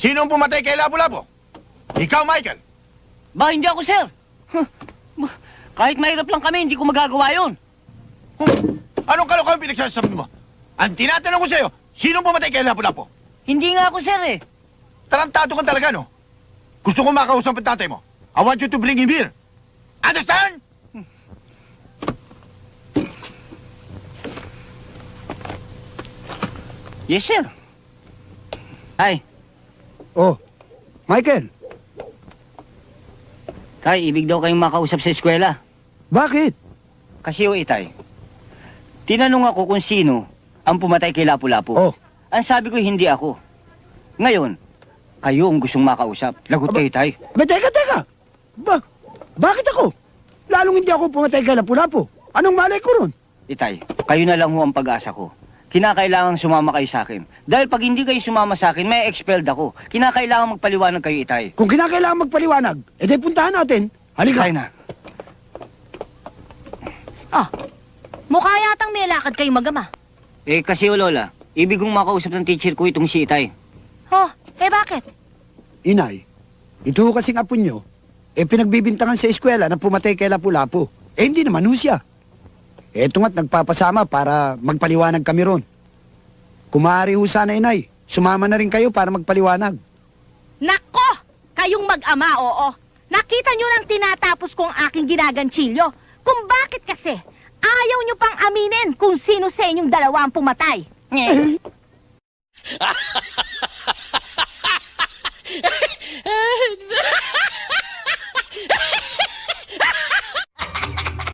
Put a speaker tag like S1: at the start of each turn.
S1: Sino ang pumatay kay Lapu-Lapu? Ikaw, Michael.
S2: Ba, hindi ako, sir. Kahit mahirap lang kami, hindi ko magagawa yun.
S1: Anong kalokohan pinagsasabi mo? Ang tinatanong ko sa'yo, sino ang pumatay kay Lapu-Lapu?
S2: Hindi nga ako, sir, eh.
S1: Tarantado ka talaga, no? Gusto ko makausap ang tatay mo. I want you to bring him here. Understand?
S2: Yes, sir. Tay,
S3: Oh, Michael,
S2: tay, ibig daw kayong makausap sa eskwela.
S3: bakit?
S2: Kasi o itay, tinanong ako kung sino ang pumatay kay Lapu-Lapu.
S3: Oh.
S2: Ang sabi ko, hindi ako. Ngayon, kayo ang gustong makausap. Lagot kayo, tay.
S3: Teka. Bakit ako? Lalong hindi ako pumatay kay Lapu-Lapu. Anong malay ko ron?
S2: Itay, kayo na lang ho ang pag-asa ko. Kinakailangan sumama kayo sa akin. Dahil pag hindi kayo sumama sa akin, may expelled ako. Kinakailangan magpaliwanag kayo, itay.
S3: Kung kinakailangan magpaliwanag, edi puntahan natin. Halika.
S2: Kaya na.
S4: Ah, mukha yatang may lakad kayo magama.
S2: Eh, kasi o Lola, ibig kong makausap ng teacher ko itong si itay.
S4: Oh, bakit?
S3: Inay, ito ho kasing apo nyo, pinagbibintangan sa eskwela na pumatay kay Lapu-Lapu. Hindi naman ho siya. Eto nga't nagpapasama para magpaliwanag kami ron. Kung maaari ho sana, inay, sumama na rin kayo para magpaliwanag.
S4: Nako! Kayong mag-ama, oo. Nakita nyo nang tinatapos kong aking ginaganchilyo. Kung bakit kasi, ayaw nyo pang aminin kung sino sa inyong dalawa ang pumatay.